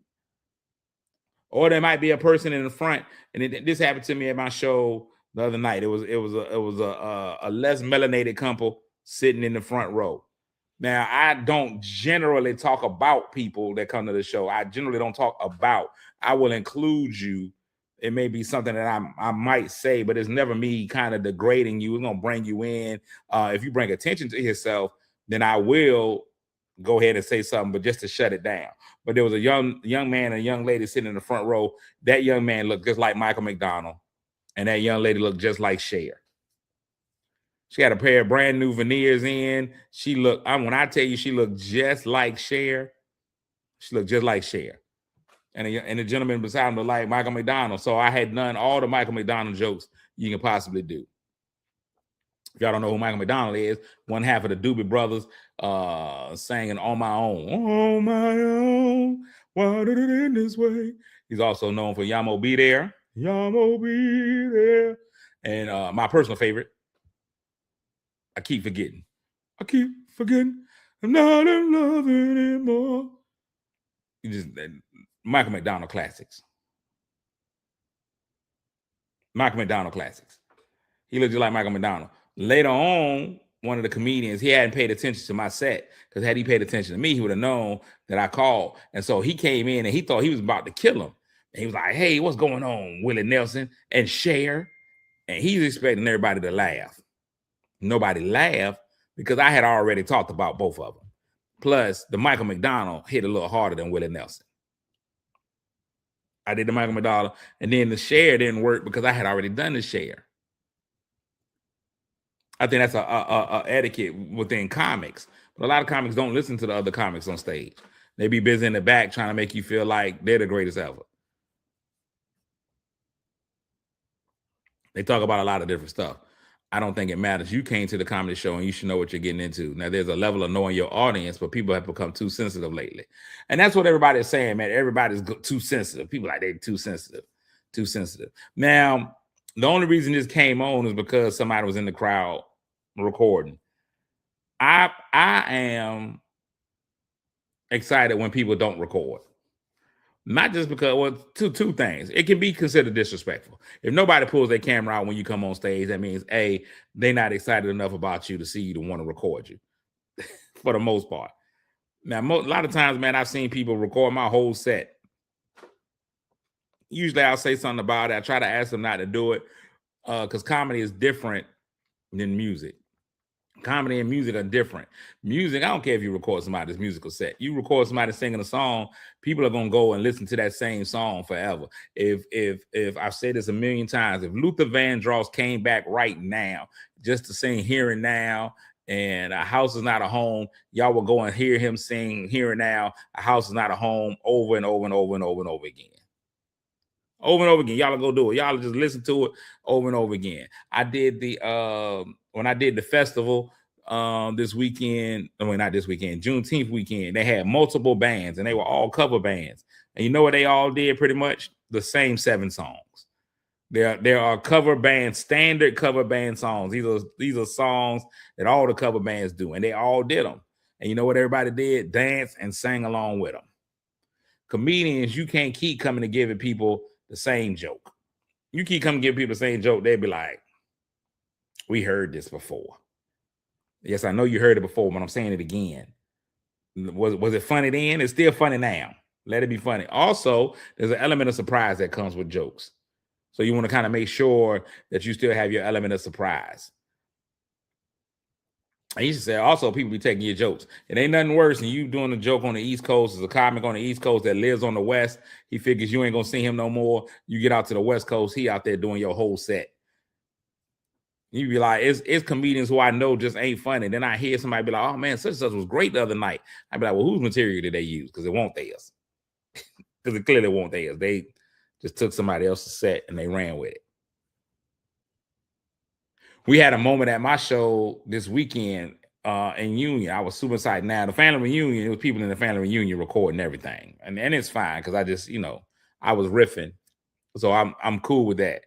S2: Or there might be a person in the front, and this happened to me at my show the other night. It was a less melanated couple sitting in the front row. Now, I don't generally talk about people that come to the show. I generally don't talk about. I will include you. It may be something that I might say, but it's never me kind of degrading you. It's going to bring you in. If you bring attention to yourself, then I will go ahead and say something, but just to shut it down. But there was a young man and a young lady sitting in the front row. That young man looked just like Michael McDonald, and that young lady looked just like Cher. She had a pair of brand new veneers in. She looked, when I tell you she looked just like Cher, she looked just like Cher. And the gentleman beside him looked like Michael McDonald. So I had done all the Michael McDonald jokes you can possibly do. If y'all don't know who Michael McDonald is, one half of the Doobie Brothers singing On My Own. On my own, why did it end this way? He's also known for Yamo Be There. Yamo Be There. And my personal favorite, I keep forgetting. I'm not in love anymore. Michael McDonald classics. Michael McDonald classics. He looked just like Michael McDonald. Later on, one of the comedians, he hadn't paid attention to my set, because had he paid attention to me, he would have known that I called. And so he came in and he thought he was about to kill him. And he was like, hey, what's going on, Willie Nelson and Cher? And he's expecting everybody to laugh. nobody laughed because I had already talked about both of them. Plus, the Michael McDonald hit a little harder than Willie Nelson. I did the Michael McDonald, and then the share didn't work because I had already done the share. I think that's a etiquette within comics. But a lot of comics don't listen to the other comics on stage. They be busy in the back trying to make you feel like they're the greatest ever. They talk about a lot of different stuff. I don't think it matters. You came to the comedy show and you should know what you're getting into. Now, there's a level of knowing your audience, but people have become too sensitive lately. And that's what everybody is saying, man. Everybody's too sensitive. People like they're too sensitive, too sensitive. Now, the only reason this came on is because somebody was in the crowd recording. I am excited when people don't record. Not just because, well, two things. It can be considered disrespectful. If nobody pulls their camera out when you come on stage, that means A, they're not excited enough about you to see you to want to record you, for the most part. Now, a lot of times, man, I've seen people record my whole set. Usually I'll say something about it. I try to ask them not to do it because comedy is different than music. Comedy and music are different. Music, I don't care if you record somebody's musical set. You record somebody singing a song, people are gonna go and listen to that same song forever. If I've said this a million times, if Luther Vandross came back right now just to sing Here and Now and A House Is Not a Home, y'all will go and hear him sing Here and Now, A House Is Not a Home over and over and over and over and over again. Over and over again. Y'all go do it. Y'all just listen to it over and over again. I did when I did the festival this weekend, I mean, not this weekend, Juneteenth weekend, they had multiple bands and they were all cover bands. And you know what they all did pretty much? The same 7 songs. There are cover bands, standard cover band songs. These are songs that all the cover bands do, and they all did them. And you know what everybody did? Dance and sang along with them. Comedians, you can't keep coming and giving people the same joke. You keep coming give people the same joke, they'd be like, we heard this before. Yes, I know you heard it before, but I'm saying it again. Was it funny then? It's still funny now. Let it be funny. Also, there's an element of surprise that comes with jokes. So you want to kind of make sure that you still have your element of surprise. I used to say also people be taking your jokes. It ain't nothing worse than you doing a joke on the East Coast as a comic on the East Coast that lives on the West. He figures you ain't gonna see him no more. You get out to the West Coast, he out there doing your whole set. You be like, it's comedians who I know just ain't funny. Then I hear somebody be like, oh man, such and such was great the other night. I'd be like, well, whose material did they use? Because it won't theirs. Because it clearly won't theirs. They just took somebody else's set and they ran with it. We had a moment at my show this weekend in Union. I was super excited. Now, the family reunion, it was people in the family reunion recording everything. And it's fine because I just, I was riffing. So I'm cool with that.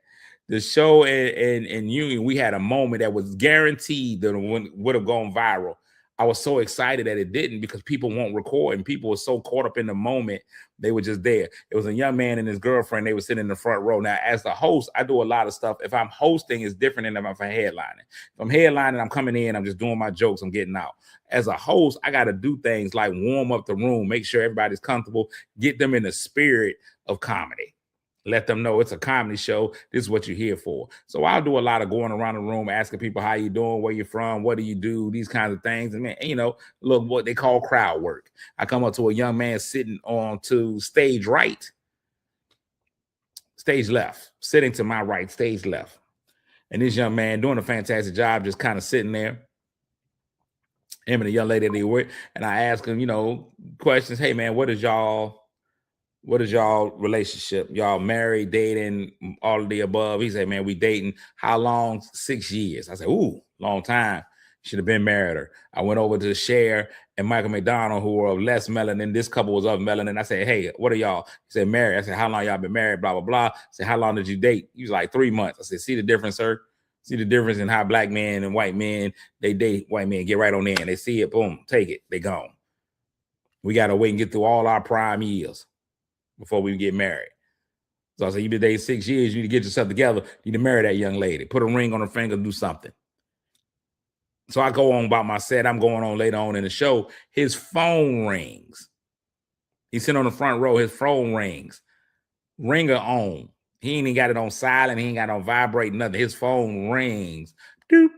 S2: The show in Union, we had a moment that was guaranteed that would have gone viral. I was so excited that it didn't because people won't record and people were so caught up in the moment. They were just there. It was a young man and his girlfriend. They were sitting in the front row. Now, as the host, I do a lot of stuff. If I'm hosting, it's different than if I'm headlining. If I'm headlining, I'm coming in, I'm just doing my jokes, I'm getting out. As a host, I got to do things like warm up the room, make sure everybody's comfortable, get them in the spirit of comedy. Let them know it's a comedy show. This is what you're here for. So I'll do a lot of going around the room, asking people how you doing, where you're from, what do you do, these kinds of things. And man, look what they call crowd work. I come up to a young man sitting on to stage right, stage left, sitting to my right, stage left. And this young man doing a fantastic job, just kind of sitting there. Him and the young lady they were, and I ask him, questions. Hey man, what is y'all relationship? Y'all married, dating, all of the above? He said, man, we dating. How long? 6 years. I said, ooh, long time. Should have been married her. I went over to Cher and Michael McDonald, who were of less melanin. This couple was of melanin. I said, hey, what are y'all? He said, married. I said, how long y'all been married? Blah, blah, blah. I said, how long did you date? He was like 3 months. I said, see the difference, sir? See the difference in how black men and white men, they date white men, get right on in. They see it, boom, take it, they gone. We got to wait and get through all our prime years before we get married. So I said, you've been dating 6 years, you need to get yourself together. You need to marry that young lady. Put a ring on her finger, do something. So I go on about my set. I'm going on later on in the show. His phone rings. He's sitting on the front row. His phone rings. Ringer on. He ain't even got it on silent. He ain't got it on vibrate, nothing. His phone rings. Doop,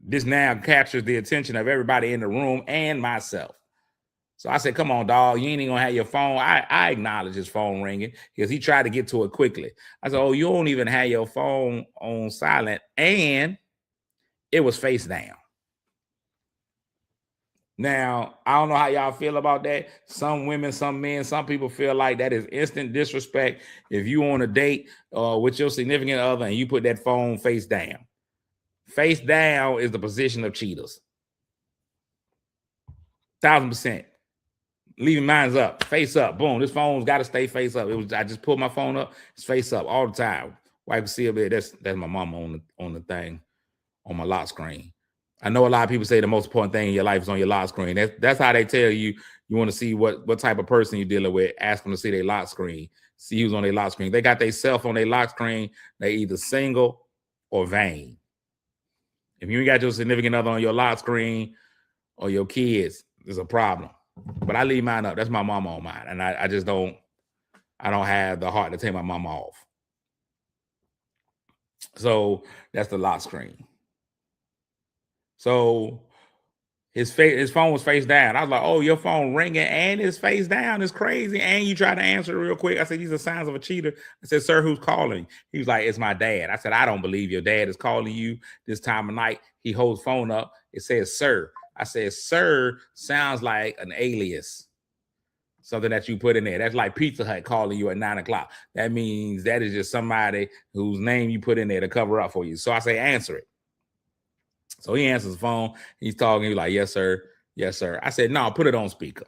S2: This now captures the attention of everybody in the room and myself. So I said, come on, dog, you ain't even gonna have your phone. I acknowledge his phone ringing because he tried to get to it quickly. I said, oh, you don't even have your phone on silent, and it was face down. Now, I don't know how y'all feel about that. Some women, some men, some people feel like that is instant disrespect if you on a date with your significant other and you put that phone face down. Face down is the position of cheaters. 1000%. Leaving mines up, face up. Boom. This phone's got to stay face up. I just pulled my phone up, it's face up all the time. Wife can see a bit. That's my mama on the thing, on my lock screen. I know a lot of people say the most important thing in your life is on your lock screen. That's how they tell you want to see what type of person you're dealing with. Ask them to see their lock screen. See who's on their lock screen. They got their self on their lock screen. They either single or vain. If you ain't got your significant other on your lock screen or your kids, there's a problem. But I leave mine up. That's my mama on mine. And I just don't have the heart to take my mama off. So that's the lock screen. So his phone was face down. I was like, oh, your phone ringing and his face down is crazy. And you try to answer it real quick. I said, these are signs of a cheater. I said, sir, who's calling? He was like, it's my dad. I said, I don't believe your dad is calling you this time of night. He holds phone up. It says, sir. I said, sir sounds like an alias. Something that you put in there. That's like Pizza Hut calling you at 9 o'clock. That means that is just somebody whose name you put in there to cover up for you. So I say, answer it. So he answers the phone. He's talking. He's like, yes, sir. Yes, sir. I said, no, put it on speaker.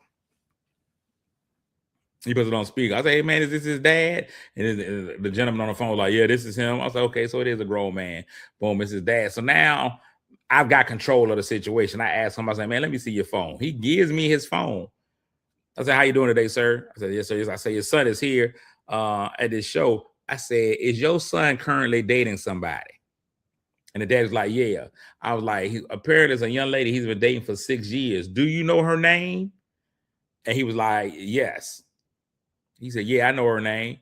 S2: He puts it on speaker. I said, hey, man, is this his dad? And the gentleman on the phone was like, yeah, this is him. I said, okay, so it is a grown man. Boom, it's his dad. So now I've got control of the situation. I asked him, I said, man, let me see your phone. He gives me his phone. I said, how you doing today, sir? I said, yes, sir. I said, your son is here at this show. I said, is your son currently dating somebody? And the dad was like, yeah. I was like, apparently there's a young lady he's been dating for 6 years. Do you know her name? And he was like, yes. He said, yeah, I know her name.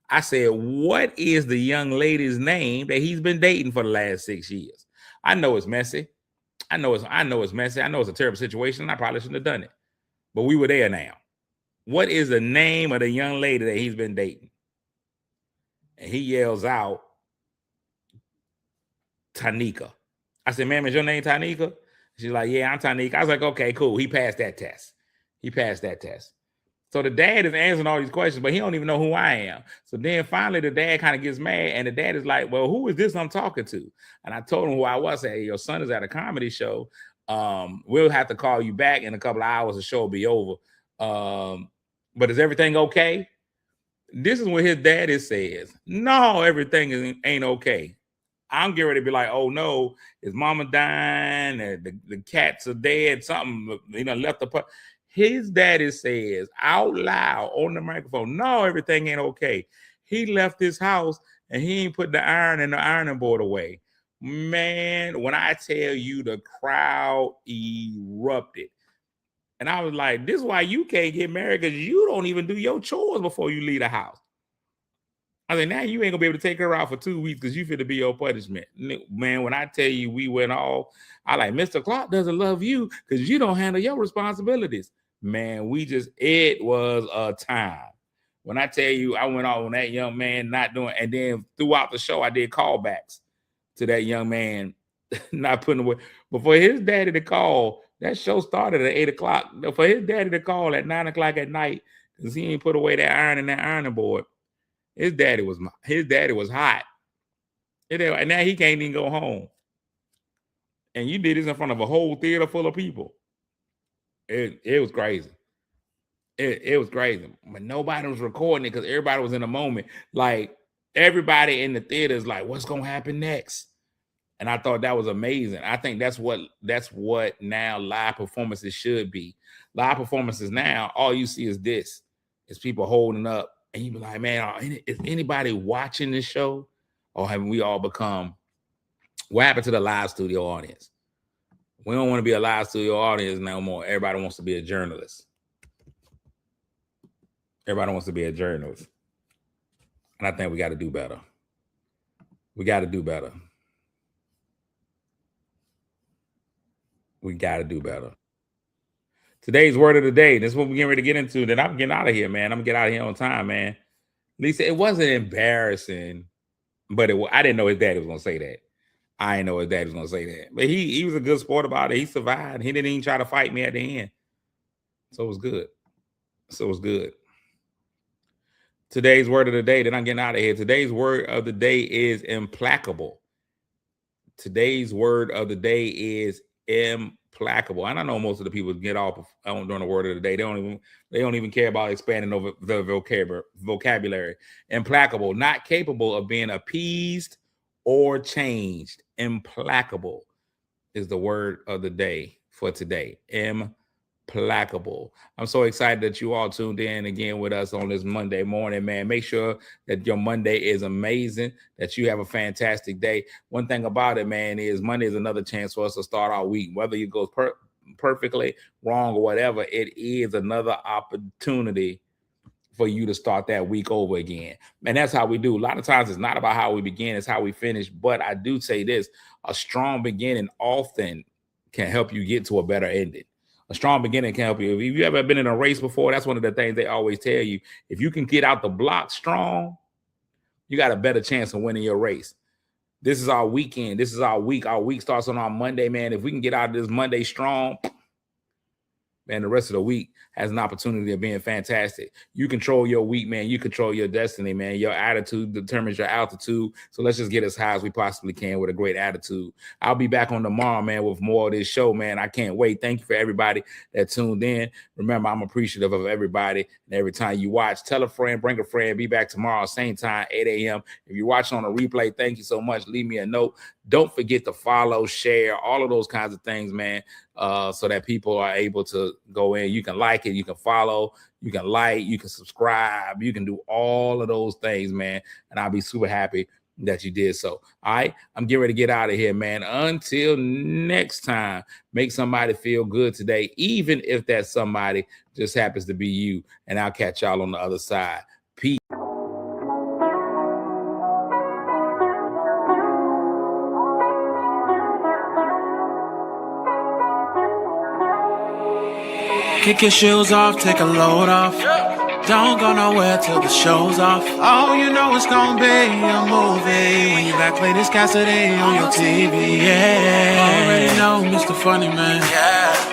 S2: I said, what is the young lady's name that he's been dating for the last 6 years? I know it's messy. I know it's messy. I know it's a terrible situation. I probably shouldn't have done it. But we were there now. What is the name of the young lady that he's been dating? And he yells out, Tanika. I said, ma'am, is your name Tanika? She's like, yeah, I'm Tanika. I was like, okay, cool. He passed that test. So the dad is answering all these questions, but he don't even know who I am. So then finally the dad kind of gets mad, and the dad is like, well, who is this I'm talking to? And I told him who I was. I said, hey, your son is at a comedy show. We'll have to call you back in a couple of hours. The show will be over. But is everything okay? This is what his daddy says. No, everything ain't okay. I'm getting ready to be like, oh no, his mama dying, the cats are dead, something, left the part. His daddy says out loud on the microphone, no, everything ain't okay. He left his house and he ain't put the iron and the ironing board away. Man, when I tell you, the crowd erupted. And I was like, this is why you can't get married, because you don't even do your chores before you leave the house. I said, now you ain't gonna be able to take her out for 2 weeks because you fit to be your punishment. Man, when I tell you we went off, I like, Mr. Clark doesn't love you because you don't handle your responsibilities. Man, it was a time. When I tell you I went off on that young man not doing, and then throughout the show, I did callbacks to that young man not putting away. But for his daddy to call, that show started at 8 o'clock. For his daddy to call at 9 o'clock at night because he ain't put away that iron and that ironing board. His daddy was hot. And now he can't even go home. And you did this in front of a whole theater full of people. It was crazy. It was crazy. But nobody was recording it because everybody was in the moment. Like, everybody in the theater is like, what's going to happen next? And I thought that was amazing. I think that's what now live performances should be. Live performances now, all you see is this. It's people holding up. And you be like, man, is anybody watching this show? Or have we all become, what happened to the live studio audience? We don't want to be a live studio audience no more. Everybody wants to be a journalist. And I think we got to do better. We got to do better. We got to do better. Today's word of the day. This is what we're getting ready to get into. Then I'm getting out of here, man. I'm going to get out of here on time, man. Lisa, it wasn't embarrassing, but I didn't know his daddy was going to say that. I didn't know his daddy was going to say that. But he was a good sport about it. He survived. He didn't even try to fight me at the end. So it was good. Today's word of the day, then I'm getting out of here. Today's word of the day is implacable. Today's word of the day is implacable. And I know most of the people get off during the word of the day. They don't even care about expanding over the vocabulary. Implacable, not capable of being appeased or changed. Implacable is the word of the day for today. Implacable. I'm so excited that you all tuned in again with us on this Monday morning, man. Make sure that your Monday is amazing, that you have a fantastic day. One thing about it, man, is Monday is another chance for us to start our week. Whether it goes perfectly wrong or whatever, it is another opportunity for you to start that week over again. And that's how we do. A lot of times it's not about how we begin, it's how we finish. But I do say this, a strong beginning often can help you get to a better ending. A strong beginning can help you. If you ever been in a race before, that's one of the things they always tell you. If you can get out the block strong, you got a better chance of winning your race. This is our weekend. This is our week. Our week starts on our Monday, man. If we can get out of this Monday strong, man, the rest of the week has an opportunity of being fantastic. You control your week, man. You control your destiny, man. Your attitude determines your altitude. So let's just get as high as we possibly can with a great attitude. I'll be back on tomorrow, man, with more of this show, man. I can't wait. Thank you for everybody that tuned in. Remember, I'm appreciative of everybody. And every time you watch, tell a friend, bring a friend. Be back tomorrow, same time, 8 a.m. If you're watching on a replay, thank you so much. Leave me a note. Don't forget to follow, share, all of those kinds of things, man, so that people are able to go in. You can like it, you can follow, you can like, you can subscribe, you can do all of those things, man. And I'll be super happy that you did so. All right, I'm getting ready to get out of here, man. Until next time, make somebody feel good today, even if that somebody just happens to be you. And I'll catch y'all on the other side. Peace.
S1: Kick your shoes off, take a load off. Don't go nowhere till the show's off. Oh, you know it's gonna be a movie when you back play this Cassidy on your TV. Yeah, already know Mr. Funny Man.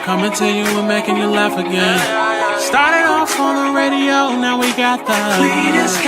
S1: Coming to you and making you laugh again. Started off on the radio, now we got the Cletus